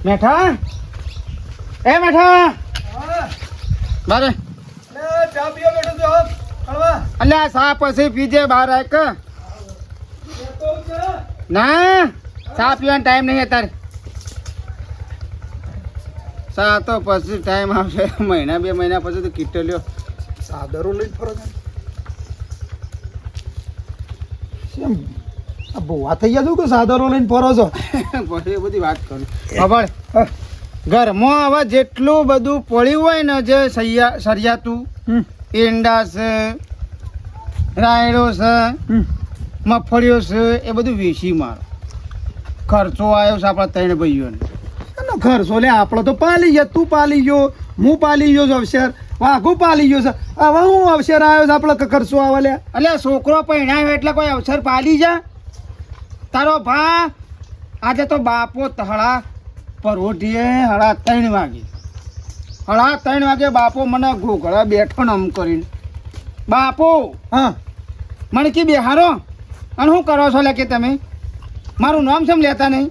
મેઠા એ મેઠા બારે ચા પીવા બેઠો છો કળવા અલ્યા સા પછી પીજે બહાર આય કે ના ચા પીવાનો ટાઈમ નહીં અત્યારે સા તો પછી ટાઈમ આવશે મહિના 2 મહિના પછી તો કીટો લ્યો સાદરો લઈને ફરો છો કેમ આ બોવા થઈ ગયા તું કે સાદરો લઈને ફરો છો પછી એ બધી વાત કરું ખબર ઘરમાં હવે જેટલું બધું પડ્યું હોય ને જે સરિયાતું ઈંડા છે રાયડો છે મગફળીઓ છે એ બધું વેચી મારો ખર્ચો આવ્યો છે આપણા 3 ભાઈઓને એનો ખર્ચો લે આપણો તો પાલી ગયા તું પાલી ગયો હું પાલી ગયો છું અવસર વાઘો પાલી ગયો છે હવે હું અવસર આવ્યો છે આપણે ખર્ચો આવે લે એટલે છોકરો પહેણાયો એટલે કોઈ અવસર પાલી જા તારો ભા આજે તો બાપો તહળા પરોઠીએ 3:30 વાગે 3:30 વાગે બાપો મને ઘોઘળા બેઠો ને આમ કરીને બાપો હા મને કે બેહારો અને શું કરો છો લે કે તમે મારું નામ કેમ લેતા નહીં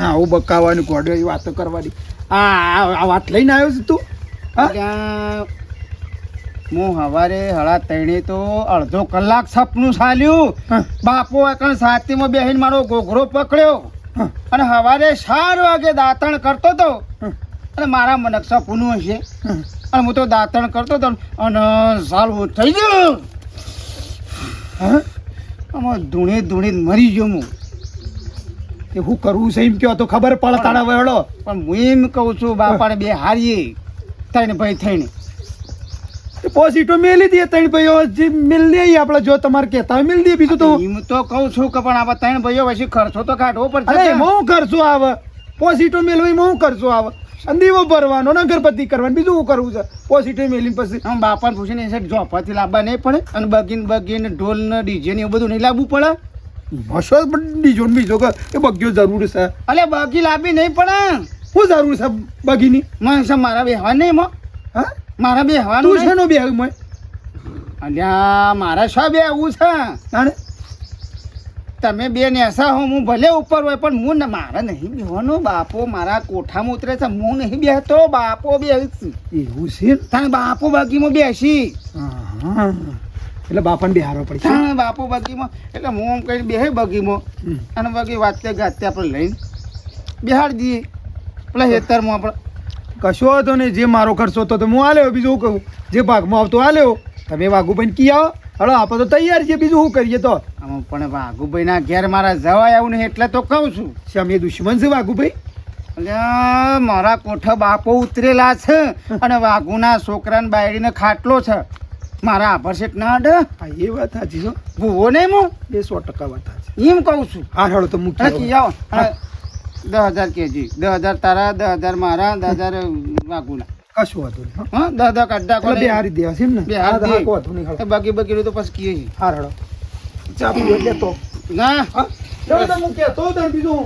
આવું બકાવાની કોડ્યો એ વાતો કરવાની આ વાત લઈને આવ્યો છે તું ત્યાં હું સવારે 3:30 તો અડધો કલાક સપનું ચાલ્યું બાપો એકણ સાતીમાં બેહીને મારો ઘોઘરો પકડ્યો અને સવારે 4 વાગે દાંતણ કરતો હતો અને મારા મને સપનું હશે અને હું તો દાંતણ કરતો હતો અને સારું થઈ ગયું આમાં ધૂણી મરી ગયો હું એ હું કરવું છે એમ કયો તો ખબર પડે તારા વેળો પણ હું એમ કહું છું બાપાને બે હારીએ 3 ભાઈ થઈને પોઝિટિવ મેલી દે 3 ભાઈઓ જે મિલ દે આપણે જો તમારે કહેતા હોય મિલ દે બીજું તો એમ તો કહું છું કે પણ આપણે 3 ભાઈઓ પછી ખર્ચો તો કાઢવો અરે પડશે એમાં હું ખર્ચો આવે પોઝિટિવ મેલવી હું ખર્ચો આવે દીવો ભરવાનો ને અગરબત્તી કરવાનું બીજું શું કરવું છે પોઝિટિવ મેલી પછી આમ બાપાને પૂછીને એ જોપાથી લાવવા નહીં પડે અને બગીન ઢોલ ને ડીજે ને એવું બધું નહીં લાવવું પડે મશો બીજો ને બીજો કે એ બગ્યો જરૂર છે અલે બગી લાવવી નહીં પડે શું જરૂર છે બગીની મને મારા બેહવા નહીં મો હા મારા બેહવાનું તું છે નો બે મેં અલ્યા મારા શા બેહવું છે તાણે તમે બે નેસા હો હું ભલે ઉપર હોય પણ હું ને મારા નહીં બેહવાનું બાપો મારા કોઠામાં ઉતરે છે હું નહીં બેહતો બાપો બેસીશ એવું છે તારે બાપો બગીમાં બેસી હા એટલે બાપાને બિહારવા પડશે તારે બાપો બગીમાં એટલે હું આમ કઈ બેહે બગીમાં અને બગી વાતે ગાતે આપણે લઈને બિહાડી દઈએ પેલા હેતરમાં આપણે કશો હતો ને જે મારો ખર્ચો હતો તો હું આલ્યો બીજું શું કહું જે ભાગમાં આવતો આલ્યો તમે વાઘુભાઈને કી આવો હલો આપણે તો તૈયાર છીએ બીજું શું કરીએ તો આમાં પણ વાઘુભાઈના ઘેર મારા જવાય આવું નહીં એટલે તો કહું છું શમે દુશ્મન છે વાઘુભાઈ એટલે મારા કોઠા બાપો ઉતરેલા છે અને વાઘુના છોકરાને બાયડીને ખાટલો છે મારા આભર શેઠ ના અડે હા એ વાત સાચી છો ભૂવો નહીં હું 100% વાત સાચી એમ કહું છું હા હળો તો મૂકી કી આવો 10,000 કેજી 10,000 તારા 10,000 મારા 10,000 વાઘુના કશું હતું નહીં હા 10,000 કાઢા એટલે બિહારી દેવા છે એમ ને બિહારી દે. હા હતું નહીં હળો બાકી બકીનું તો પછી કીએ હા હળો ચા પીવો એટલે તો ના હા ચાલો તો મૂકી તો તને બીજું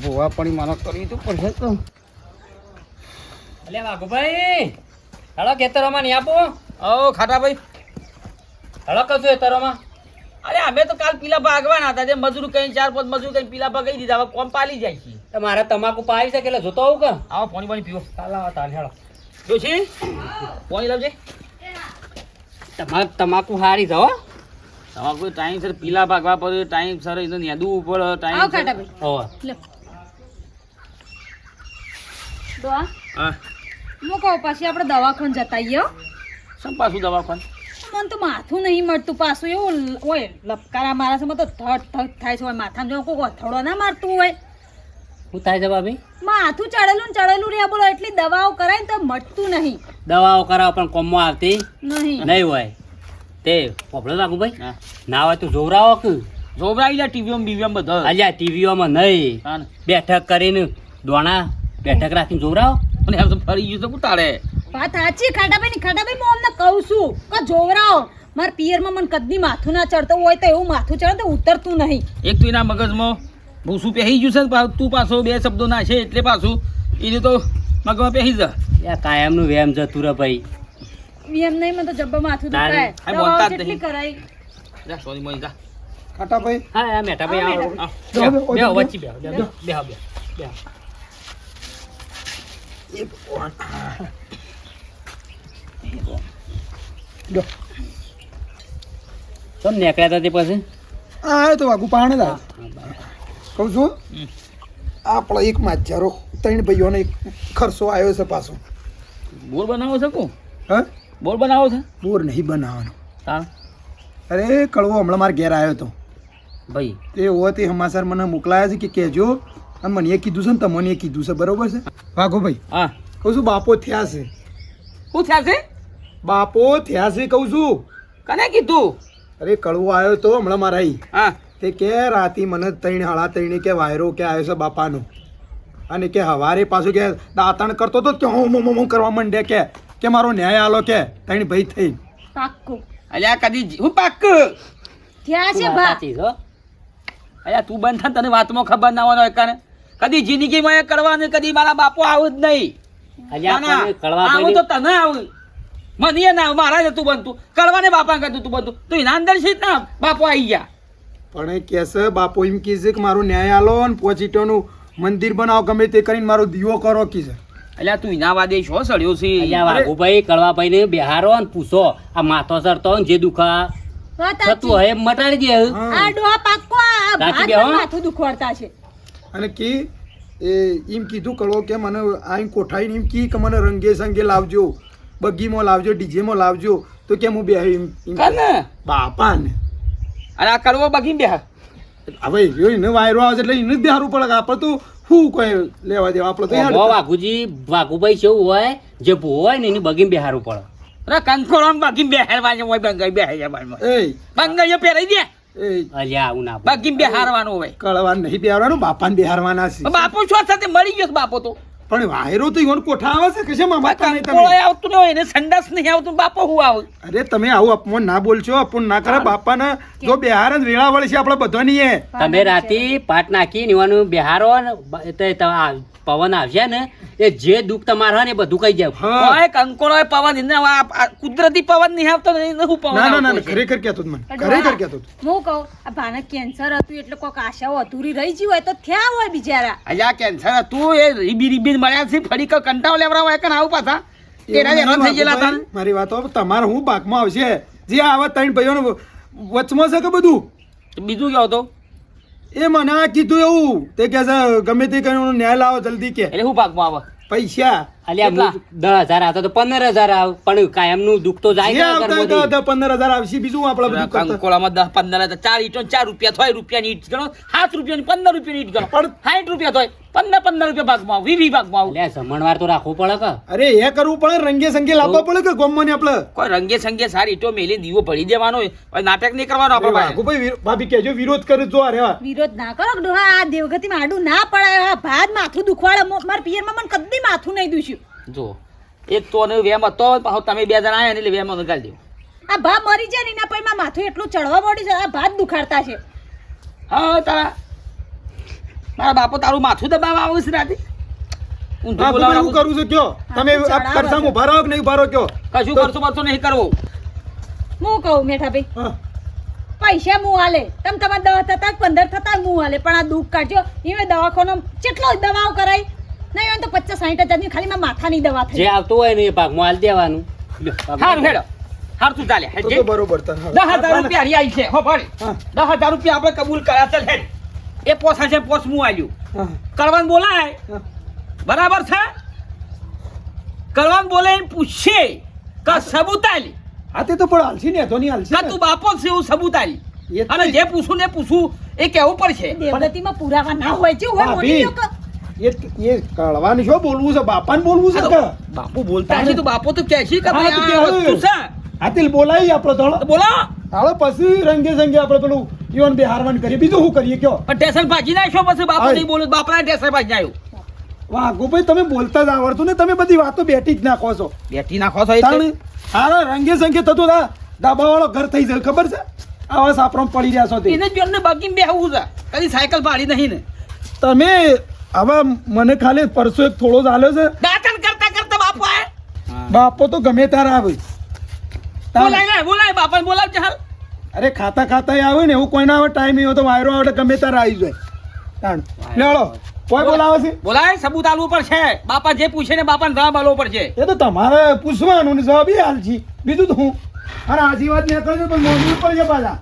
ભૂવા પડી મારા કરી તો પડશે તો અલે વાઘુભાઈ હળો ખેતરોમાં નહીં આપો ઓ ખાટા ભાઈ હળો કશું ખેતરોમાં અરે અમે તો કાલ પીલા ભાગવાના હતા જે મજૂર કઈ 4-5 મજૂર કઈ પીલા ભાગી દીધા હવે કોમ પાલી જાય છે તમારે તમાકુ પાઈ છે એટલે જોતો આવું કે આવો પાણી પીવો ચાલો તાલ હેળો જોશી પાણી લાવજે તમાકુ હારી જાઓ તમાકુ ટાઈમ સર પીલા ભાગવા પડે ટાઈમ સર એને નેદવું પડે ટાઈમ હા મૂકો પછી આપણે દવાખાને જતા આવીએ સમ પાછું દવાખાન મને તો માથું નહીં મળતું પાછું એવું હોય લપકારા મારા છે મને તો ધડ ધડ થાય છે હોય માથામાં જો કોઈ અથડો ના મારતું હોય શું થાય છે ભાભી માથું ચડેલું રે બોલો એટલી દવાઓ કરાય ને તો મટતું નહીં દવાઓ કરાવો પણ કોમમાં આવતી નહીં નહીં હોય તે પોપડો નાખું ભાઈ ના હોય તો જોવરાવો કે જોવરાવી જા ટીવીઓમાં બધા અલ્યા ટીવીઓમાં નહીં બેઠક કરીને દોણા બેઠક રાખીને જોવરાવો અને એમ તો ફરી ગયું તો ઉતારે વાત સાચી ખાટાભાઈ હું અમને કહું છું કે જોવરાઓ મારા પિયરમાં મને કદી માથું ના ચડતું હોય તો એવું માથું ચડે તો ઉતરતું નહીં એક તો એના મગજમાં ભૂસું પહેરી ગયું છે ને તું પાછો 2 શબ્દો નાખે એટલે પાછું એને તો મગજમાં પહેરી જા કાયમનું વેમ જતું રે ભાઈ એમ નહીં મને તો જબ્બા માથું દુખાય દવાઓ કેટલી કરાય જા સોરી મોઈ જા ખાટા ભાઈ હા મેઠા ભાઈ આવો બેહો વચ્ચે બેહો એ ભગવાન. લ્યો. તો નીકળ્યા હતા તે પછી આ તો વાગુ પાણ જ કહું છું આપણો એક માજારો 3 ભાઈઓનો એક ખર્ચો આવ્યો છે પાછો. બોર બનાવો છે કો હા બોર બનાવો છે બોર નહીં બનાવવાનો. હા અરે કડવો હમણાં મારા ઘેર આવ્યો હતો ભાઈ તે હોવાથી સમાચાર મને મોકલાયા છે કે કહેજો અને મને એ કીધું છે ને તમને એ કીધું છે બરોબર છે વાઘો ભાઈ હા કહું છું બાપો થયા છે શું થયા છે બાપો થયા છે કહું છું. કને કીધું અરે કડવો આવ્યો તો હમણાં મારા ઈ હા તે કે રાતી મને 3:30 કે વાયરો કે આવ્યો છે બાપાનો અને કે હવારે પાછું કે દાંતણ કરતો તો કે હું કરવા માંડે કે મારો ન્યાય આલો કે 3 ભાઈ થઈ. પાક્કું અલ્યા કદી હું પાક થયા છે ભા અલ્યા તું બંધ થા તને વાતમાં ખબર ના હોય કાને કદી જિંદગીમાં એ કરવાનું કદી મારા બાપુ આવું જ નહીં આવું તો તને આવું મને ના મારા જ તું બનતું કરવાને બાપા કરતું તું બનતું તું એના અંદર છે ના બાપુ આવી ગયા પણ એ કહેશે બાપો એમ કહેશે કે મારો ન્યાય આલો ને પોચીટોનું મંદિર બનાવો ગમે તે કરીને મારો દીવો કરો કીધે. અલ્યા તું એના વાદે શું સડ્યો છે વાઘુભાઈ કડવાભાઈ ને બેહારો ને પૂછો આ માથો સરતો ને જે દુખા થતું હોય એમ મટાડી દે. આ ડોહા પાક્કો આ સાચી ભાત બેહો. માથું દુખવાડતા છે. અને કી એમ કીધું કરો કે મને આઈ કોઠાઈને એમ કી કે મને રંગે સંગે લાવજો બગીમાં લાવજો ડીજેમાં લાવજો તો કે હું બે કને બાપા ને અને આ કરવો બગીન બે હવે એને વાયરો આવે છે એટલે એને જ બેહારવું પડે કે આપણે તો શું કોઈ લેવા દેવા આપણે તો યાર વાઘુજી વાઘુભાઈ કેવું હોય જે ભૂ હોય ને એની બગીને બેહારવું પડે. અરે કંકોળો બગીન બે હારવાનું હોય બંગાઈ બે હારવાનું એ બંગાઈ પહેરાઈ દે એ અલ્યા આવું ના બોલ. બગીન બે હારવાનું હોય કળવાન નહીં બેહારવાનું બાપાને બેહારવાના છે બાપુ છો સાથે મરી ગયો છે બાપો તો પણ વાયરો તો ઈવન કોઠા આવે છે કે છે મામા તને કંકોળો તમે આવતું ન હોય એને સંડાસ નહીં આવતું બાપો હું આવે અરે તમે આવું અપમાન ના બોલશો અપમાન ના કરે બાપાને જો બેહાર જ વેળાવળ છે આપણે બધાની એ તમે રાતે પાટ નાખી એવાનું બેહારો ને પવન આવશે ને એ જે દુઃખ તમારે હોય ને એ બધું કહી જાય. હા ઓય કંકોળો હોય પવન એને આ કુદરતી પવન નહીં આવતો ને એને હું પવન ના ના ના આવતો છે. ખરેખર કહેતો જ મને ખરેખર કહેતો જ. હું કહું આ ભાને કેન્સર હતું એટલે કોઈક આશાઓ અધૂરી રહી ગઈ હોય તો થયા હોય બિચારા. અલ્યા કેન્સર તું એ રીબી મળ્યા છે ફરી કંટાળો લેવડાવો એક આવું પાછા તેના જ એવું હેરાન થઈ ગયેલા નહીં, હતા મારી વાતો તમારે હું ભાગમાં આવશે જે આવા 3 ભાઈઓનો વચમાં છે કે બધું બીજું કેવો તો એ મને આ કીધું એવું તે કે છે ગમે તે કઈ ન્યાય લાવો જલ્દી કે એટલે હું ભાગમાં આવે પૈસા અલ્યા કેટલા? 10,000 આવતો તો 15,000 આવ પણ કાયમનું દુઃખ તો જે જાય ને આવતા ઘરમાંથી. હતા 15,000 આવશે બીજું આપણે બધું કરતા. કંકોળામાં 10-15 4 ઈંટો 4 રૂપિયા થાય રૂપિયાની ઈંટ ગણો 7 રૂપિયાની 15 રૂપિયાની ઈંટ ગણો પણ 60 રૂપિયા થાય 15 રૂપિયા ભાગમાં આવું 20 ભાગમાં આવું અલ્યા જમણવાર તો રાખવું પડે કે અરે એ કરવું પડે રંગે સંગે લાવવા પડે કે ગોમમાં ને આપણે કોઈ રંગે સંગે સારી ઈંટો મેલી દીવો ભરી દેવાનો હોય. પછી નાટક નહીં કરવાનો આપણે પાસે. ભાઈ ભાભી કહેજો વિરોધ કરે જો અરે વિરોધ ના કરો ડોહા આ દેવગતિમાં આડું ના પડાય આ ભાત માથું દુખવાડે મારા પિયરમાં મને કદી માથું નહીં દુખ્યું. જો એક તો ને વેમ હતો પાછો તમે બે જણા આયા ને એટલે વેમ ગાળી દો. આ ભા મરી જાય ને એના પછી મારું માથું એટલું ચડવા મળ્યું છે આ ભાત દુખાડતા છે. હા તારા મારા બાપો તારું માથું દબાવવા આવે છે રાતે ઊંધું હા હું બોલાવવાનું. કરું છું કયો તમે હા, આ કરસામાં ઉભા રહો કે નહીં ઉભા રહો કયો કશું કરશો બરશો નહીં કરવો. હું કહું મેઠાભાઈ હા પૈસા મું હાલે તમે તમારા 10 થતા 15 થતા મું હાલે પણ આ દુઃખ કાઢજો એ દવાખાનો કેટલો દવાઓ કરાય નહીં હોય તો 50-60 હજારની ખાલી મારા માથાની દવા થઈ. જે આવતું હોય ને એ ભાગમાં હાલ દેવાનું. લ્યો, ભાગમાં હારું હેડો હારું તું ચાલે તો બરોબર તને હવે. 10,000 રૂપિયા હારી આવી છે હો ભાઈ હા. 10,000 રૂપિયા આપણે કબૂલ કર્યા ચાલ હેડ એ પોસા છે પોસ હું આવ્યું હા, કરવાનું બોલાય હા. બરાબર છે કરવાનું બોલે એને પૂછશે કે સબૂત આલી હા તે તો પણ હાલશી ને તો નહીં હાલશી કે ને. તું બાપો છે એવું સબૂત આલી એ તો- અને જે પૂછું ને પૂછું એ કહેવું પડશે દેવગતિમાં પુરાવા ના હોય છે હોય મોટી ભાભી. લોકો એ કળવાનું શું બોલવું છે બાપાને બોલવું છે કે બાપુ બોલતા હશે તો બાપો તો કહે છે કે હા, ભાઈ તો આ કહેવું. વસ્તુ છે હા તે બોલાવી આપણે તો થોડો બોલો હાલો પછી રંગે સંગે આપણે પેલું ઈવન બેહારવાન કરીએ બીજું શું કરીએ કયો પણ ટેશન ભાજી નાખ્યો પછી બાપુ હા. નહીં બોલે બાપના ટેશન ભાજી આવ્યું વાહ ગોપાઈ તમે બોલતા જ આવડતું ને તમે બધી વાતો બેઠી જ નાખો છો બેટી નાખો છો એટલે તાણે હારા રંગે સંગે થતું હતા ડાબાવાળો ઘર થઈ જાય ખબર છે આવા સાપરામાં પડી રહ્યા છો તે એને જ બેનને બાકી બેહવું છે કદી સાયકલ ભાડી નહીં ને તમે હવે મને ખાલી પરસો એક થોડો જ આલ્યો છે દાંતણ કરતા કરતા બાપુ આયા બાપો તો ગમે ત્યારે આવે તાણે. બોલાય બોલાય બાપાને બોલાવજે હાલ અરે ખાતા ખાતા આવે ને એવું કોઈ ના આવે ટાઈમ એવો તો વાયરો આવે એટલે ગમે ત્યારે આવી જાય તાણ લેવડો કોઈ બોલાવે છે બોલાય સબૂત આલવું પડશે બાપા જે પૂછે ને બાપાને જવાબ આલવો પડશે એ તો તમારે પૂછવાનું ને જવાબ એ હાલ છે બીજું તો હું અને આજી વાત નહીં કરજો તો નોંધવું પડશે પાછા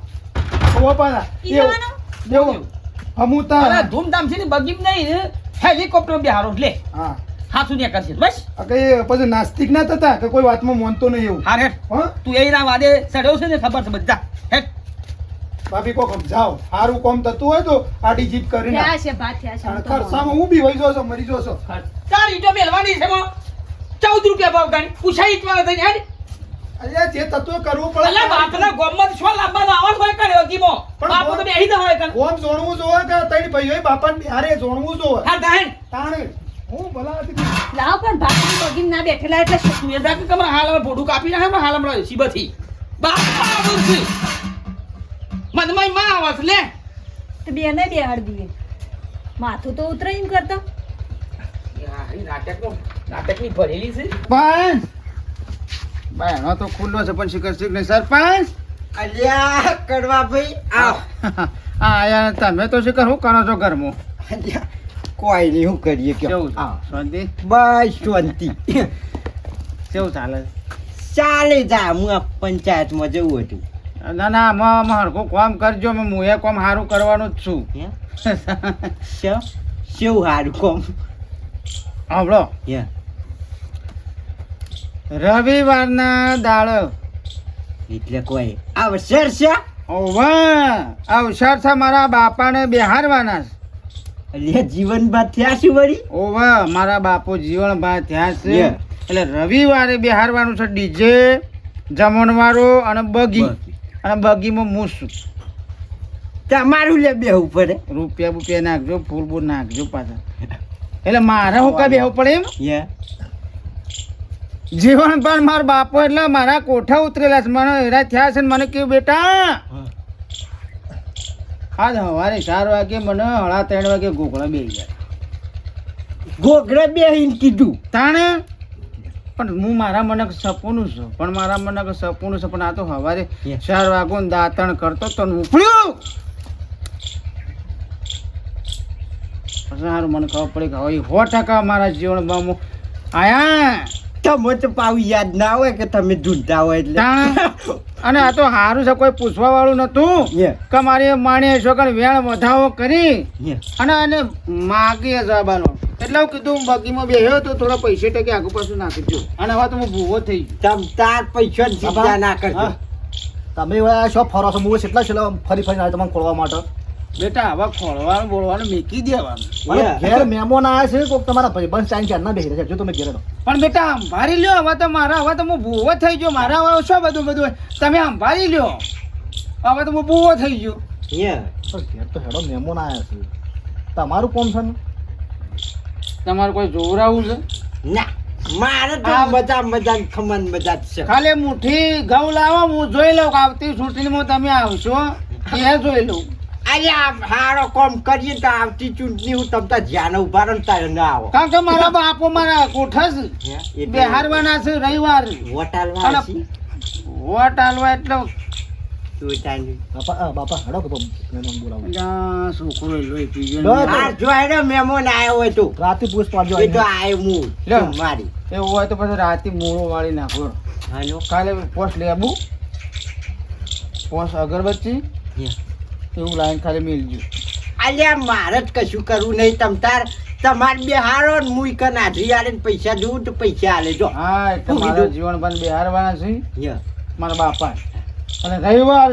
ઓ પાછા ઈ જવાનો? એવું હમું તાર અરે ધૂમધામ છે ને બગીમ નહીં હેલિકોપ્ટર બેહારો લે હા હા શું કરશે બસ આ કઈ પછી નાસ્તિક ના થતા કે કોઈ વાતમાં માનતો નહીં એવું હા હેઠ હા તું એના વાદે ચડ્યો છે ને ખબર છે બધા હેઠ ભાભી કોક સમજાવ સારું કોમ થતું હોય તો આડી જીત કરીને થયા છે ભા થયા છે હું તો ખર્ચામાં હું બી વહી જો છો મરી જો છો ચાર ઈટો મેલવાની છે મો 14 રૂપિયા ભાવ ગાડી પૂછાઈ ઈટવાળા થઈને હેડ અલ્યા જે તત્વ કરવું પડે અલા બાપના ગોમમાં શું લાંબાનો આવાજ હોય કર્યો કીમો પણ બાપો તો બેહી દવા કર કોમ જોણવું જોવે કે તઈ ભાઈઓ બાપાને બિહારે જોણવું જોવે હા દાહેન તાણે હું ભલા હતી લાવ પણ ભાગની બગીમ ના બેઠેલા એટલે શું? તું એ દાક કમરા હાલ ભોડું કાપી નાખે હાલ હમણાં સીબથી બાપા આવશે મનમાં માં આવસ લે તો બેને બેહાડ દીએ માથું તો ઉતરે એમ કરતા નાટકની ભરેલી છે સરપંચ બાયણો તો ખુલ્લો છે પણ શિખર શીખ નહીં સરપંચ અલ્યા કડવા ભાઈ આવ આ આયા તમે તો શિખર શું કરો છો ઘરમાં અલ્યા કોઈ નહીં શું કરીએ કે કેવું છે આવ શાંતિ બસ શાંતિ કેવું ચાલે ચાલે જા હું આ પંચાયતમાં જવું હતું ના ના આમાં હરખું કામ કરજો હું એ કામ સારું કરવાનું જ છું હે શું શું હારું કોમ આવડો હે રવિવારના દાળ એટલે કોઈ અવસર છે ઓવા અવસર છે મારા બાપાને બેહારવાના છે. અલ્યા જીવન બાદ થયા શું વળી ઓવા મારા બાપુ જીવન ભાઈ ત્યાં છે Yeah. એટલે રવિવારે બેહારવાનું છે ડીજે જમણવારો અને બગી અને બગીમાં હું છું તમારું લે બેહવું પડે રૂપિયા બુપિયા નાખજો ફૂલ બૂલ નાખજો પાછા એટલે મારે હું કઈ બેહવું પડે એમ હે જીવન પણ મારા બાપો એટલે મારા કોઠા ઉતરેલા છે મને એરા થયા છે ને મને કેવું બેટા આજ સવારે 4 વાગે મને 3:30 વાગે ગોગળા બેસી ગયા ગોગરે બેહીને કીધું તાણે પણ હું મારા મને સપનું છું પણ મારા મને સપનું છે પણ આ તો સવારે 4 વાગો ને દાંતણ કરતો તો ને ઉપડ્યું પછી સારું મને ખબર પડી કે હવે 100% મારા જીવનમાં હું આયા તમે તો પાવું યાદ ના હોય કે તમે ઢૂંઢતા હોય એટલે તાણે અને આ તો સારું છે કોઈ પૂછવા વાળું નતું Yeah. કે મારી માણી છોકરા વેણ વધાવો કરી હે અને આને માગી જવાનો એટલે હું કીધું બગીમાં બેહ્યો તો થોડા પૈસે ટકે આગળ પાછું નાખી દો અને હવે તો હું ભૂવો થઈ ગયો તમ તાર પૈસા ચિંતા ના કરજો તમે શું ફરો છો હું કેટલા છેલ્લા ફરી ફરીને આવ્યો તમને ખોલવા માટે બેટા હવે ખોળવાનું બોલવાનું મેકી દેવાનું Yeah. ઘેર મહેમાન આવ્યા છે કોઈક તમારા ભાઈબંધ ચાઈન ચાર ના બેસી છે જો તમે ઘેર પણ બેટા સંભાળી લ્યો હવે તો મારા હવે તો હું ભૂવો થઈ ગયો મારા હવે શું બધું તમે સંભાળી લ્યો હવે તો હું ભૂવો થઈ ગયો હે ઘેર તો હેડો મહેમાન આવ્યા છે તમારું કોમ છે ને તમારે કોઈ જોવરાવું છે ના મારે તો આ- મજા મજા ને ખમન મજા જ છે ખાલી મુઠ્ઠી ઘઉં લાવો હું જોઈ લઉં કે આવતી ચૂંટણીમાં તમે આવશો એ જોઈ લઉં અલ્યા હારો કોમ કરીએ તો આવતી ચૂંટણી હું તમતા ધ્યાન ઉભા રહો ને તારે ના આવો કારણ કે મારા બાપો મારા કોઠા છે હે? એટલે બેહારવાના છે રવિવાર વોટ આલવા અને આવશી? વોટ આલવા એટલે ચૂંટાણી. બાપા હેડો કે મહેમાન બોલાવો આ છોકરો લોહી પી ગયો લો, ને. આ જો હેડો મહેમાન આવ્યો હોય તો રાતે પૂછ પાડજો એ તો આયો હું લ્યો. મારી એવું હોય તો પછી રાતે મૂળો વાળી નાખો હાલો કાલે પોસ્ટ લેબુ પોસ્ટ અગરબત્તી હે. એવું લાઈન ખાલી મેલજો અલ્યા મારે જ કશું કરવું નહીં તમ તાર તમાર બે હારો ને મુઈ કન હાજરી આલે ને પૈસા જોઉં તો પૈસા આલે જો હા એટલે શું મારા કીધું? જીવન બંધ બેહારવાના છે હે. મારા બાપા અને રવિવાર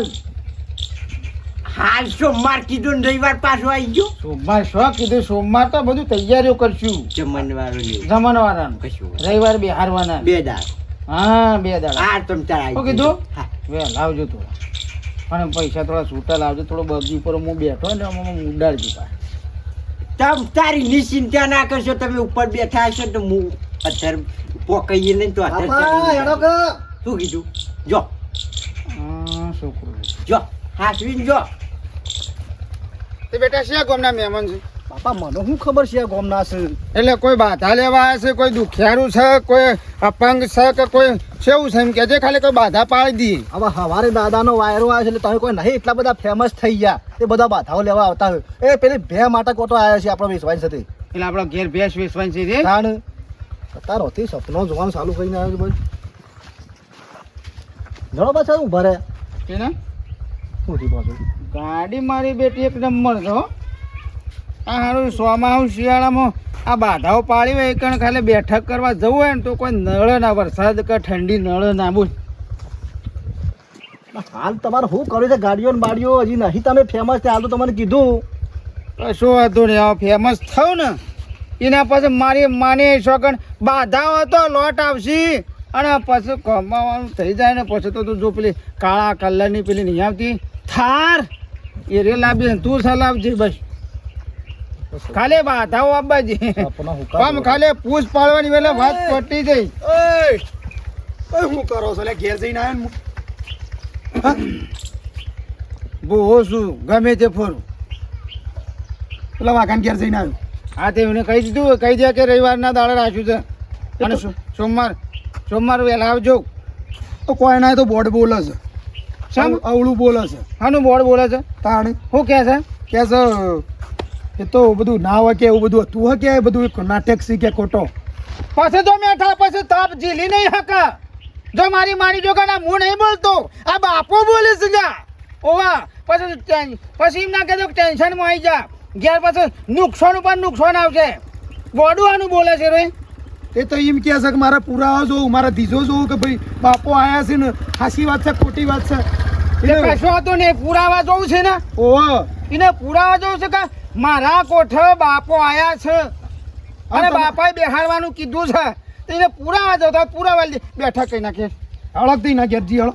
હાલ સોમવાર કીધું ને રવિવાર પાછો આવી ગયો સોમવાર શું કીધું સોમવાર તો બધું તૈયારીઓ કરશું જમણવારો લેવું જમણવારાનું કશું હોય. રવિવાર બેહારવાના બે દાળ હા 2 દાડા આ તમ તાર આવી શું કીધું? હા. વે લાવજો થોડા અને પૈસા થોડા છૂટા લાવજો થોડો બગી ઉપર હું બેઠો ને આમાં ઉડાડજો પાછા. તમ તારી નિશ્ચિંતા ના કરશો તમે ઉપર બેઠા હશો તો હું અત્યારે પોકાઈએ નહીં તો અત્યારે ચડી હેડો જાય. કે શું કીધું જો છોકરો જો હાસવીન જો તે બેટા શિયા ગામના મહેમાન છે બાપા મને શું ખબર છે આ ગોમના છે એટલે કોઈ બાધા લેવા આવે છે કોઈ દુખિયારું છે કોઈ અપંગ છે કે કોઈ કેવું છે એમ કે છે ખાલી કોઈ બાધા પાડી દઈએ હવે હવારે દાદાનો વાયરો આવે છે એટલે તમે કોઈ નહીં એટલા બધા ફેમસ થઈ ગયા એ બધા બાધાઓ લેવા આવતા હોય એ પેલી ભે માટે કોતો આવ્યા છે આપણો વિશ્વાસ સાથે એટલે આપણો ઘેર ભેંસ વેચવાની છે રે. તાણ તારો તે સપનો જોવાનું ચાલુ કરીને આવ્યો છે ભાઈ જણો પાછા ઊભા રહે છે ને શું થયું પાછું ગાડી મારી બેટી એક નંબર છે હો. આ હારું સોમાં શિયાળામાં આ બાધાઓ પાડી હોય કણ ખાલી બેઠક કરવા જવું હોય ને તો કોઈ નળ ના વરસાદ કે ઠંડી નળ ના બોલ. હાલ તમારે શું કર્યું છે ગાડીઓ ને બાડીઓ હજી નહીં તમે ફેમસ છે હાલ તો તમને કીધું કશું હતું નહીં હવે ફેમસ થયું ને એના પછી મારી માની શોખન બાધાઓ હતો લોટ આવશે અને પછી કમાવાનું થઈ જાય ને પછી તો તું જો પેલી કાળા કલરની પેલી નહીં આવતી થાર એ રે લાવી છે. તું સલાવજે બસ ખાલી બાધાઓ આપવાજી સપના હું આમ ખાલી પૂછ પાડવાની વેલે વાત પટી જઈ. શું કરો છો લે ઘેર જઈને આવ્યો ને બહુ શું ગમે તે ફરું પેલા વાઘાન ઘેર જઈને આવ્યો હા તે એને કહી દીધું કહી દે કે રવિવારના દાડે રાખ્યું છે અને સોમવાર વહેલા આવજો. તો કોઈ ના તો બોર્ડ બોલે છે શેમ? અવળું બોલે છે હાનું બોર્ડ બોલે છે તાણ શું કહે છે? કે છે એ તો બધું ના હોય કે એવું બધું હતું હોય કે એ બધું નાટક શીખે ખોટો પછી તો મેઠા પછી તાપ ઝીલી નહીં હકા. જો મારી મારી જો કાના હું નહીં બોલતો આ બાપો બોલે છે જા ઓવા પછી એમ ના કહેજો ટેન્શનમાં આવી જા ઘેર પછી નુકસાન ઉપર નુકસાન આવશે. બોડું આનું બોલે છે રે. એ તો એમ કહે છે કે મારા પુરાવા જોવું મારા દીજો જોવું કે ભાઈ બાપો આયા છે ને હાસી વાત છે ખોટી વાત છે એ કશો હતો ને પુરાવા જોવું છે ને ઓહો એને પુરાવા જોવું છે કે મારા કોઠે બાપો આયા છે અને બાપાએ બેહાડવાનું કીધું છે તો એને પુરાવા જોતા પુરાવા બેઠા કઈ નાખે હળકતી ના ઘેર જી હળો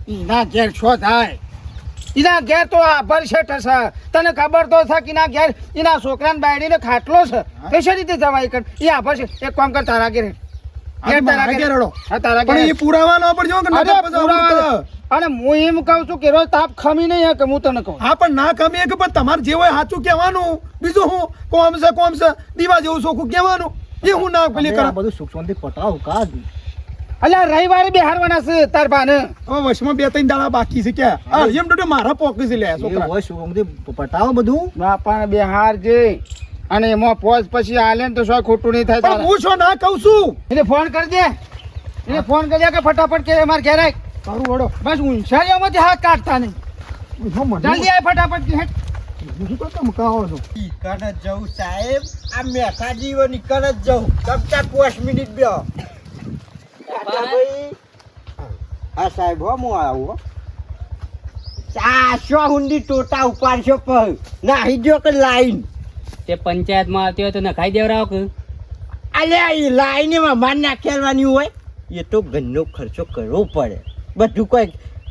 એના ઘેર છો થાય એના ઘેર તો આભર છે ટસા તને ખબર તો છે કે એના ઘેર એના છોકરાને બાયડીને ખાટલો છે કઈ રીતે જવાય કર એ આભર છે એક કામ કર તારા ઘેર મારા ઘેર હળો હા તારા પણ ઘેર એ પુરાવા ન પડજો કે અરે નકર પછી આવું પુરાવા તો- અને હું એમ કહું છું કે રોજ તાપ ખમી નહીં હે કે હું તને કહું હા પણ ના કમીએ કે પણ તમારે જે હોય સાચું કહેવાનું બીજું હું કોમ છે દીવા જેવું ચોખ્ખું કહેવાનું એ હું ના પેલી કરા બધું સુખ શાંતિ પટાવ કા અલ્યા રવિવારે બેહારવાના છે તાર બાને હવે વર્ષમાં 2-3 દાડા બાકી છે કે એમ તો મારા પોકી છે લે છોકરા હોય સુખ શાંતિ પટાવ બધું બાપાને બેહાર જે અને એમાં પોઝ પછી આલે ને તો શું ખોટું નહીં થાય પણ તારે. હું છો ના કહું છું એને ફોન કરી દે એને ફોન કરી દે કે ફટાફટ કે મારે ઘેર આય. તારું વડો બસ ઊંચાઈઓમાંથી હાથ કાઢતા નહીં જલ્દી આય ફટાફટ કે હેઠ. કહો છો કણ જ જવું સાહેબ આ મેઠા જીવોની કણ જ જવું તમતા 5 મિનિટ બેહો હા સાહેબ હો હું આવું ચારસો હુંડી ટોટા ઉપાડશો પર નાહી જો કે લાઈન તે પંચાયતમાં આવતી હોય તો નખાઈ દેવરાવો કે અલ્યા એ લાઈન એમાં માર નાખેલવાની હોય એ તો ઘરનો ખર્ચો કરવો પડે બધું કોઈ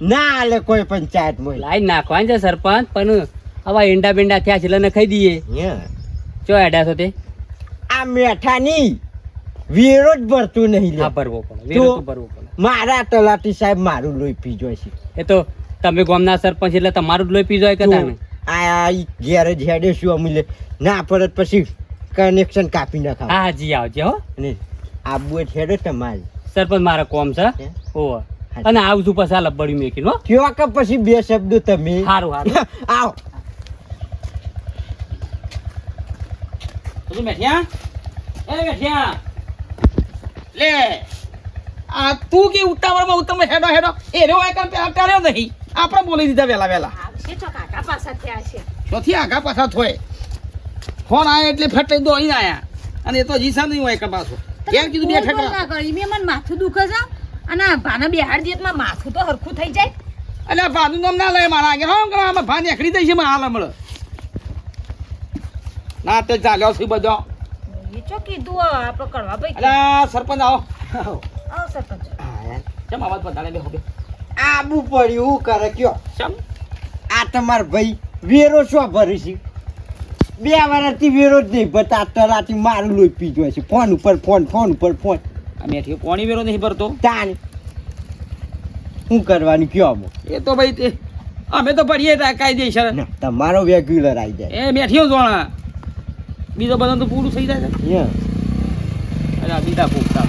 ના આલે કોઈ પંચાયતમાં લાઈન નાખવાની છે સરપંચ પણ હવે ઈંડા બિંડા થયા છે એટલે નખાઈ દઈએ યા. ચો એડા છો તે આ મેઠાની વેરો જ ભરતું નહીં લે હા ભરવો પડે વેરો તો ભરવો પડે મારા તલાટી સાહેબ મારું લોહી પી જાય છે એ તો તમે ગામના સરપંચ એટલે તમારું જ લોહી પીજો હોય કે તાને આ ઘેર જ હેડે શું અમીલે ના પડત પછી કનેક્શન કાપી નાખાવ હા જી આવજે હો ને આબુ જ હેડે તમારે સરપંચ મારા કોમ છે હે? ઓહો અને આવશું પછી આ લબડી મેકીને હો કયો કે પછી બે શબ્દો તમે સારું સારું આવો તું બેઠ્યા એ બેઠ્યા લે આ તું કે ઉતાવળમાં ઉત્તમ હેડો હેડો એ રે હોય કામ પેલા કર્યો નહીં આપણે બોલી દીધા વેલા વેલા આવશે તો કાકા પાછા થયા છે ચોથી આગા પાછા થોય ફોન આયા એટલે ફટે દોડીને આયા અને એ તો જીસા નહીં હોય કે પાછો કેમ કીધું બે બોલ બોલ ઠકરા ના કરી મેં મને માથું દુખે છે અને આ ભાના બિહાર જેતમાં માથું તો હરખું થઈ જાય એટલે ભાનું નામ ના લે મારા આગળ હા કે આમાં ભાન એકડી દઈ છે મારા હાલ હમણાં ના તે ચાલ્યો છે બધો એ ચો કીધું આપણે કરવા ભાઈ એટલે સરપંચ આવો આવો સરપંચ કેમ અવાજ બધાને બે હોબે આબુ પડ્યું હું કરે કયો ચમ આ તમાર ભાઈ વેરો શું ભરી છે 2 વર્ષથી વેરો જ નહીં ભરતા તલાટી મારું લોહી પી જાય છે ફોન ઉપર ફોન આ મેઠી કોણી વેરો નહીં ભરતો તાન શું કરવાનું કયો આમાં એ તો ભાઈ તે અમે તો ભરીએ કાયદેસર ના તમારો રેગ્યુલર આવી જાય એ મેઠીઓ જોણા બીજો બધો તો પૂરું થઈ જાય છે યા. અરે આ બીજા પૂછતા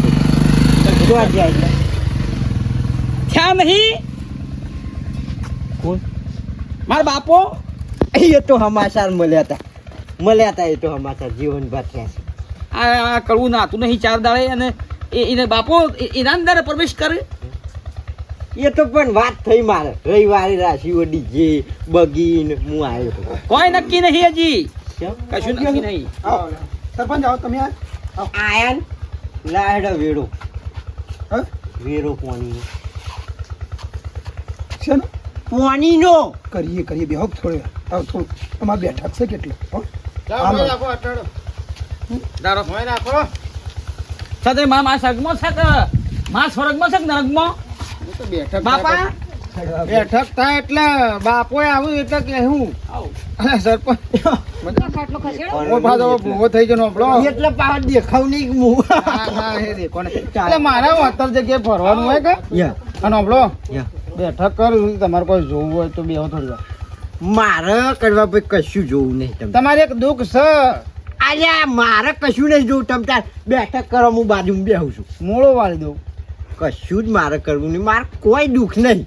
જો આ જાય છે. થયા નહીં કોણ મારા બાપો એ તો સમાચાર મળ્યા હતા એ તો સમાચાર જીવન બાદ થયા છે આ કડવું નાતું નહીં 4 દાડે અને એને બાપો એના અંદર પ્રવેશ કરે. એ તો પણ વાત થઈ મારે રવિવારે રાશિઓ ડીજે બગીન હું આવ્યો હતો. કોઈ નક્કી નહીં હજી, કેમ? કશું નક્કી નહીં. આવો સરપંચ આવો તમે આયા ને લાડ વેડો હા વેરો પોણીનો છે ને પોણીનો કરીએ બે હોક થોડે આવ થોડું અમારે બેઠક છે કેટલી હો જાઓ, હાલો. મોય રાખો, અટાડો. દારો મોય રાખો. સાથે માં સગમાં છે કે માં સ્વર્ગમાં છે કે નરકમાં? હું તો બેઠક બાપા થાય બેઠક થાય એટલે બાપોએ આવું એટલે કે હું અરે સરપંચ ખાટલો ખસેડો. ઓ પાછો ભૂવો થઈ ગયો નોબળો. એટલે પાવ દેખાવ નહીં કે હું હા, હા, એ દેખો ને. એટલે મારે 70 જગ્યાએ ફરવાનું હોય કે યા અને નોબળો યા બેઠક કર તમારે કોઈ જોવું હોય તો બેહો થોડી વાર. મારે કરવા ભાઈ કશું જોવું નહીં તમે તમારે એક દુઃખ છે, અલ્યા મારે કશું નહીં જોવું તમે તાર બેઠક કરો હું બાજુમાં બેહું છું મૂળો વાળી દઉં. કશું જ મારે કરવું નહીં મારે કોઈ દુઃખ નહીં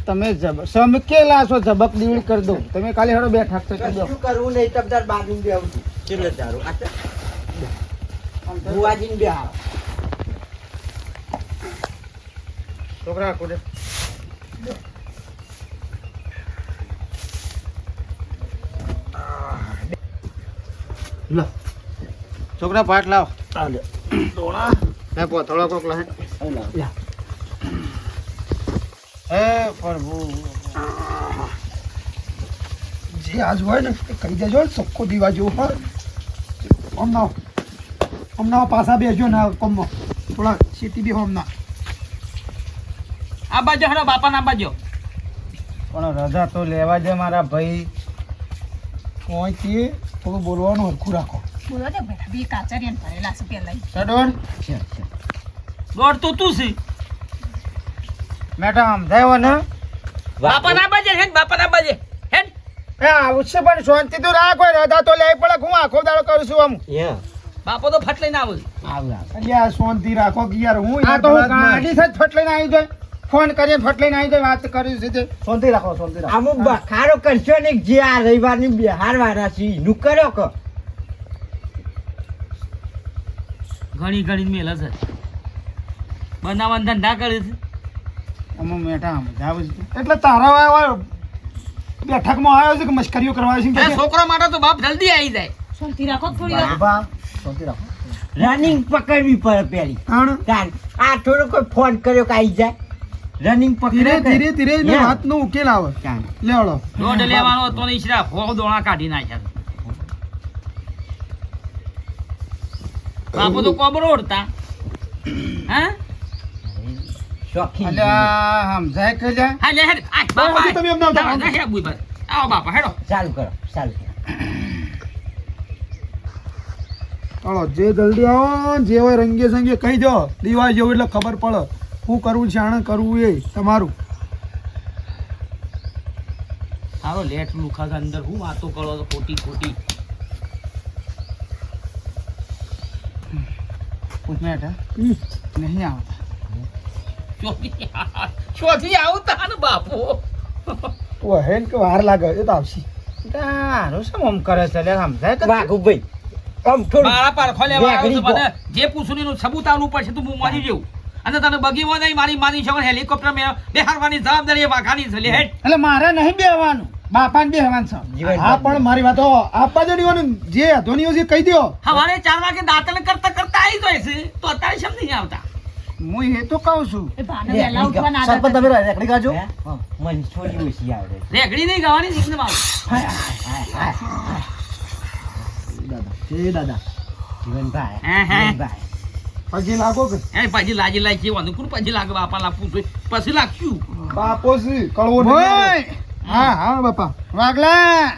તમે સમકેલા છો, ઝબક દીવડી કરી દઉં. તમે ખાલી હેડો બેઠક તો કરી દો. કશું કરવું નહીં તમે તાર બાજુમાં બેહું છું છેલ્લે તારું બુવાજીને બેહાવ છોકરા કુદે લો છોકરા પાટ લાવ. પોથળો કોક લાવે. હે પ્રભુ, જે આજ હોય ને એ કહી દેજો ચોખ્ખો દીવા જેવું હોય હમણાં પાછા બેસજો ને કોમમાં થોડા સીટી બી હમણાં આ બાજુ હેડો બાપા ના બાજુ. પણ રજા તો લેવા દે મારા ભાઈ. કોઈથી થોડું બોલવાનું હરખું રાખો બોલો તે બેઠા બી કાચરિયાને ભરેલા છે પેલા ઈ. સડોન દોડતું તું છે. મેટા સમજાયો ને. બાપા ના બાજે હેડ, બાપા ના બાજે હેડ. એ આવશે પણ શાંતિ તો રાખ. હોય રજા તો લેવી પડે. હું આખો દાડો કરું છું આમ. બાપો તો ફટ લઈને આવે. અલ્યા શાંતિ રાખો કે યાર હું આ તો હું ગાડી જ ફટ લઈને આવી જાય. ફોન કરીએ ફટ લઈને આવી જાય. વાત કરી છે તે. શાંતિ રાખો, શાંતિ રાખો. આમ બખારો કરશો ને જે આ રવિવારની બિહાર વાળા છે એનું કર્યો કે ઘણી ઘણી મેલ છે, બનાવવાના ધંધા કરે છે. આમાં મેટા સમજાવું છું. એટલે તારા વાળા બેઠકમાં આવ્યો છે કે મશ્કરીઓ કરવા છે એ છોકરા માટે તો બાપ જલ્દી આવી જાય. શાંતિ રાખો થોડી વાર. ઉભા, શાંતિ રાખો. રનિંગ પકડવી પડે પેલી તાન આ થોડો કોઈ ફોન કર્યો કે આવી જાય રનિંગ ધીરે પકડે ધીરે ધીરે એનો વાતનો ઉકેલ આવે તાન લેવડો દોઢ લેવાનો હતો ને ઈશરા હો દોણા કાઢી નાખ્યા. બાપુ તો કોબરો ઉડતા. હા શોખીન અલ્યા સમજાય કે લ્યા. હા લે હેડ. આ બાપા બાપુ, તમે એમ ના જાઓ, જા, હેડ, બુઈ બસ. આવો બાપા હેડો. ચાલુ કરો ચાલુ કરો ચાલો જે જલ્દી આવો ને જે હોય રંગે સંગે કહી દો દિવાળી જેવું એટલે ખબર પડે શું કરવું છે આણે કરવું એ તમારું સારો લેટ લુખા છે અંદર હું વાતો કરો છો ખોટી ખોટી. પૂછ મેટા નહીં આવતા. ચોથી આવતા ને બાપુ. ઓ હેન કે વાર લાગે એ તો આવશે તારું શું આમ કરે છે લ્યા? સમજાય કે વાઘુભાઈ આમ થોડું મારા પારખો લેવા આવ્યો છું. વેગળી મને જે પૂછું એનું સબૂત આવવું પડશે તો હું મારી જઉં. અને તને બગીમાં નહીં મારી છો હેલિકોપ્ટર મેં બેહારવાની જવાબદારી એ વાઘાની છે. લે હેડ. એટલે મારે નહીં બેહવાનું, બાપાને બેહવાનું છે. જીવન હા પણ મારી વાતો આપવા જો નહીં જે અધોનીઓ છે કહી દો સવારે 4 વાગે દાંતણ કરતા કરતા આવી જાય છે તો અત્યારે શેમ નહીં આવતા? હું એ તો કહું છું. એ ભાને વહેલા ઉઠવાના આદત હતી. રેકડી કાજો. હે? મને થોડી ઓછી આવડે રેગડી નહીં ગાવાની ને એકદમ આવે. દાદા જીવનભાઈ હે, હે. જીવનભાઈ હજી લાગો કે એ પછી લાજી લાગી છે કોણ પછી લાગે બાપા લાગવું જોઈએ પછી લાગશું. બાપો છે કળવો નહીં ઓય! આવે. હા હા બાપા વાગલા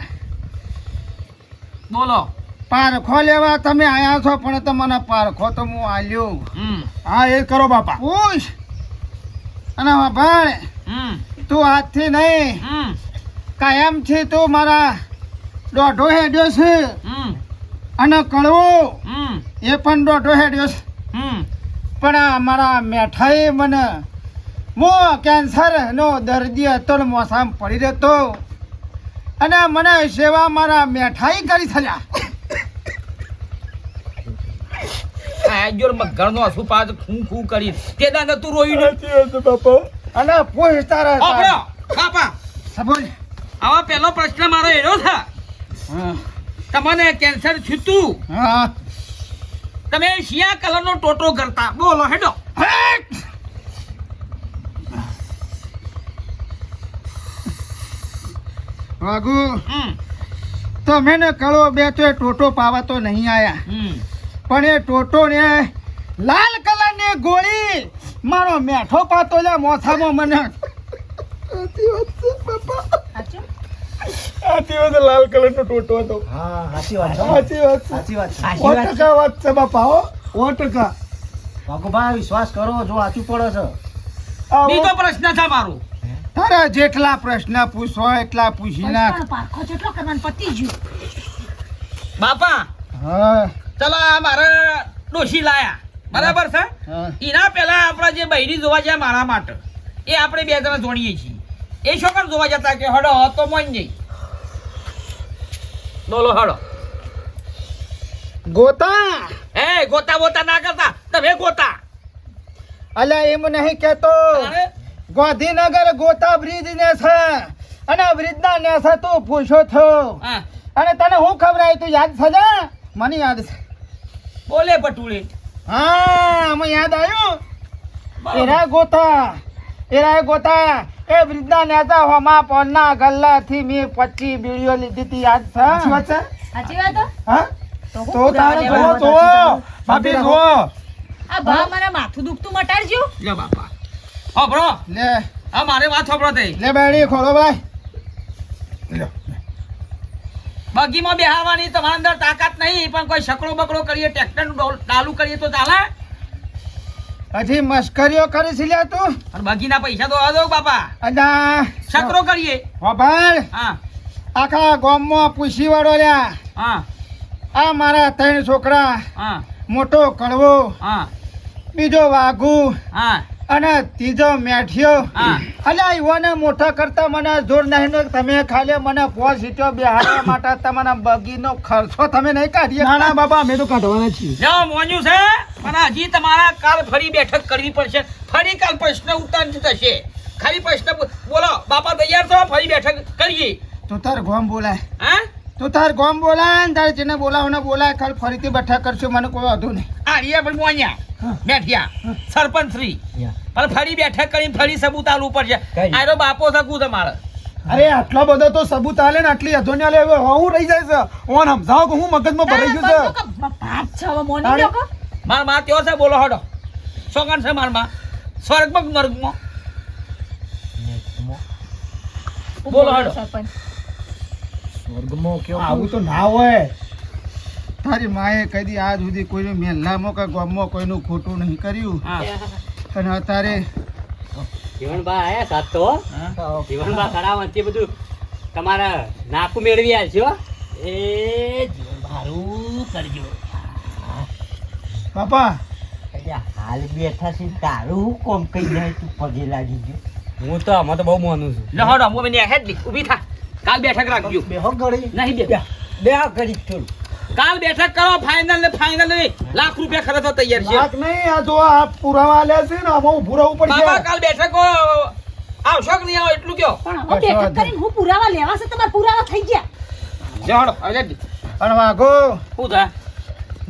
બોલો. પારખો લેવા તમે આયા છો પણ તમને પારખો તો હું આલ્યો. હા એ કરો બાપા પૂછ અને ભાળ તું હાથથી નહીં કાયમથી તું મારા દોઢો હેડ્યો છે અને કળવો એ પણ દોઢો હેડ્યો છે. પણ આ મારા મેઠાઈ મને મો કેન્સર નો દર્દી હતો ને મોસામાં પડી રહેતો અને મને સેવા મારા મેઠાઈ કરી થયા. આ જો મગરનો હસુ પાછ ખૂ ખૂ કરી તે દાને તું રોઈ ને બાપા અને પૂછ તારા ઓપડો બાપા સબોલ આવા પહેલો પ્રશ્ન મારો એનો છે હા તમને કેન્સર છૂતું હા તમે શિયા કલરનો ટોટો કરતા બોલો હેડો વાગુ હમ તમે ને કળો બે તો એ ટોટો પાવા તો નહીં આયા હમ પણ એ ટોટો ને લાલ કલર ની ગોળી મારો મેઠો પાતો લે મોથામાં મને સાચું? લાલ કલર નો ટોટો હતો હા સાચી વાત છે. સાચી વાત છે. સાચી વાત છે. સો ટકા વાત છે બાપા હો 100%. વાઘુભાઈ વિશ્વાસ કરો જો સાચું પડે છે આવો. બીજો પ્રશ્ન છે મારો તારા જેટલા પ્રશ્ન પૂછો એટલા પૂછી નાખ પણ પારખો જેટલો કરવાનો પતી ગયું. બાપા હા ચલો આ મારે ડોશી લાયા બરાબર છે હા એના પહેલા આપણા જે બૈરી જોવા જાય મારા માટે એ આપણે બે જણા જોડીએ છીએ એ છોકરા જોવા જતા કે હડો તો મોઈ જઈ બોલો હડો ગોતા એ ગોતા બોતા ના કરતા તમે ગોતા અલ્યા એમ નહીં કેતો અરે, ગાંધીનગર ગોતા બ્રિજ ને છે અને બ્રિજ ના ને છે તું પૂછો થયો હા અને તને હું ખબર આવી તું યાદ છે ને મને યાદ છે બોલે પટુડે હા મને યાદ આવ્યું બરાબર. એરા ગોતા એ બ્રિજ ના નેતા હોમા પોના ગલ્લા થી મેં 25 બીડીઓ લીધી હતી યાદ છે સાચી વાત છે સાચી વાત હો? હા તો હું તો પુરાવા તારે લેવા જો ભાભી જો આ ભા મારા માથું દુખતું મટાડજો. લે બાપા હો બ્રો લે આ મારે વાત હોબળો થઈ લે બેડી ખોલો ભાઈ બગીમાં બેહાવાની તમારા અંદર તાકાત નહીં પણ કોઈ શકડો બકડો કરીએ ટ્રેક્ટરનું ડાલું કરીએ તો ચાલે હજી મસ્કરીઓ કરી છે લે તું અને બગીના પૈસા તો આ દો બાપા અદા શકડો કરીએ હોભાળ હા આખા ગામમાં પૂછી વાળો લ્યા હા આ મારા 3 છોકરા હા મોટો કડવો હા બીજો વાઘુ હા અને ત્રીજો મેઠિયો હા. અલ્યા ઈવોને મોટા કરતા મને જોર નહીં ને તમે ખાલી મને 5 સીટો બેહાડવા માટે તમને બગીનો ખર્ચો તમે નહીં કાઢીએ ના ના બાપા અમે તો કાઢવાના છીએ જો મોન્યું છે પણ હજી તમારા કાલ ફરી બેઠક કરવી પડશે ફરી કાલ પ્રશ્ન ઉત્તર થશે ખાલી પ્રશ્ન બોલો બાપા તૈયાર છો ફરી બેઠક કરીએ તો તાર ગોમ બોલાય હા તો તાર ગોમ બોલાય ને તારે જેને બોલાવને બોલાય ખાલી ફરીથી બેઠા કરશો મને કોઈ વાંધો નહીં આડિયા પણ મોન્યા બેઠ્યા સરપંચ શ્રી પણ ફરી બેઠક કરીને ફરી સબૂત આલવું પડશે કઈ? આરો બાપો શકું તમારે અરે આટલો બધો તો સબૂત આલે ને આટલી અધોન્યા લે હું રહી જાય છે ઓન સમજાવો કે હું મગજમાં ભરાઈ ગયું છે ભાત છે હવે મોની લ્યો કો. માર માં ત્યો છે બોલો હડો સોગન છે માર માં સ્વર્ગમાં કે નર્કમાં બોલો હડો સરપંચ. સ્વર્ગમાં કેવું આવું તો ના હોય તારી માએ કદી આજ સુધી કોઈનું મહેલામાં કે ગામમાં કોઈનું ખોટું નહીં કર્યું હા અને અત્યારે જીવનબા આયા સાત તો જીવનબા ખરા વચ્ચે બધું તમારા નાકું મેળવી આવજો એ જીવનબા હારું કરજો બાપા હાલ બેઠા છે તારું હું કોમ કઈ જાય તું પગે લાગી ગયો હું તો આમાં તો બહુ માનું છું લે હડો હું મને હેડ લી ઊભી થા કાલ બેઠક રાખજો બેહો ગળી નહીં બે બે કરી થોડું કાલ બેઠક કરો ફાઇનલ ને ફાઇનલ લાખ રૂપિયા ખર્ચ તૈયાર છે લાખ નહીં આ જો આ પુરાવા આલ્યા છે ને આમાં ઊભું રહેવું બાબા પડશે કાલ બેઠક આવશો કે નહીં આવો એટલું કયો પણ હવે બેઠક કરીને હું પુરાવા લેવા છે તમારા પુરાવા થઈ ગયા. જડો હવે અને વાઘો શું થાય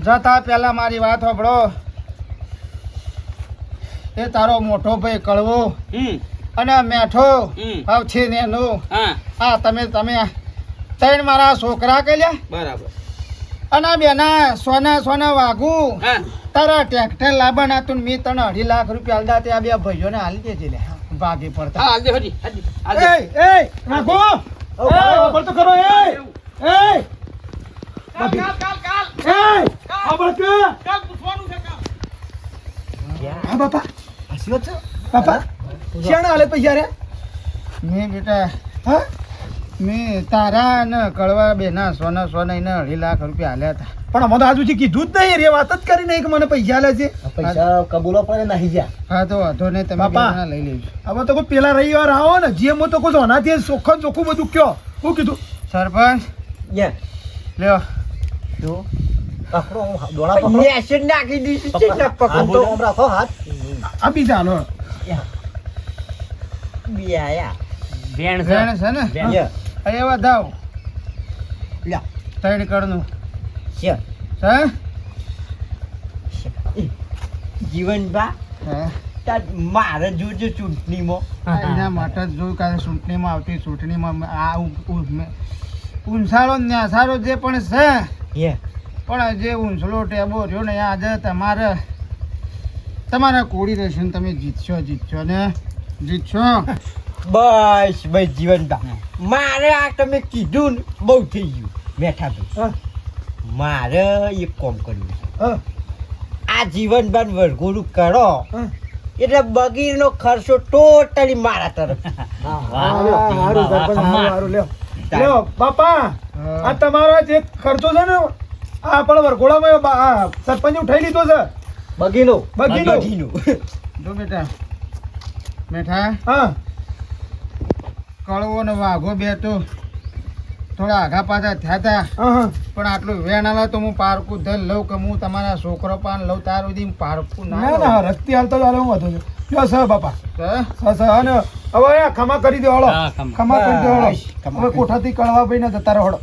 જતા પહેલા મારી વાત સાંભળો એ તારો મોટો ભાઈ કળવો અને મેઠો હાવ છે ને એનો હા હા તમે 3 મારા છોકરા કલ્યા બરાબર અને આ બેના સોના વાઘુ હા તારા ટ્રેક્ટર લાવવાના તું મેં તને 2.5 લાખ રૂપિયા આલદા તે આ બે ભાઈઓને હાલી દેજે લે ભાગે પડતા હા હાલ દે હજી હાલ દે એ રાખો ખબર તો કરો એ કાલ ખબર કે કાલ પૂછવાનું છે કાલ હા બાપા હસી વાત છે બાપા શેણ આલે પૈસા રે મેં બેટા હા મેં તારા ને કળવા બેના સોના એને 2.5 લાખ રૂપિયા આલ્યા હતા પણ અમે તો આજુ કીધું જ નહીં રે વાત જ કરી નહીં કે મને પૈસા આલે છે પૈસા કબૂલો પડે નાહી જા હા તો વાંધો નહીં તમે બાપા. બેના લઈ લેજો હવે તો કોઈ પેલા રવિવાર આવો ને જે મો તો કોઈ હોનાથી ચોખ્ખું બધું કયો શું કીધું સરપંચ યા લ્યો જો નેશન નાખી દીધું છે ને પકડો. આ બીજા હાલો બે આયા. વેણ છે. વેણ છે ને વેણ. ય. અરે એવા દાવ લ્યા. ત્રણ કળનું છે. છે જીવનભા હા. તાર મારે જોજો ચૂંટણીમાં. એના માટે જ જોયું કારણ ચૂંટણીમાં આવતી ચૂંટણીમાં આ ઊંસાળો ને ન્યાસાળો જે પણ છે યે. પણ જે ઊંસલો ટેબો રહ્યો ને આજે તમારા કોળી રહેશે ને તમે જીતશો ને જીતશો. બસ ભાઈ જીવનભા મારે આ તમે કીધું ને બહુ થઈ ગયું બેઠા ભાઈ. મારે એક કામ કર્યું છે. હા આ જીવનભાન વરઘોડું કરો હા. એટલે બગીરનો ખર્ચો ટોટલી મારા તરફ. હારું સરપંચ, હારું લ્યો લ્યો બાપા આ તમારો જે ખર્ચો છે ને આ પણ વરઘોડામાં સરપંચ ઉઠાઈ લીધો છે બગીનો બગીનો. જો બેટા બેઠા હા કળવો ને વાઘો બે તો થોડા આઘા પાછા થયા હતા હા પણ આટલું વેણ આલે તો હું પારકું ધન લઉં કે હું તમારા છોકરો પાન લઉં તાર સુધી પારકું ના ના ના લઉં. રસ્તી હાલતો ચાલે હું વધુ છું લ્યો સર બાપા સર, સર અને હવે આ ખમા કરી દો હળો હા, ખમા. ખમા કરી દો હળો બસ, ખમા હવે કરી દો. કોઠાથી કળવા ભાઈ ના જતા રહો હળો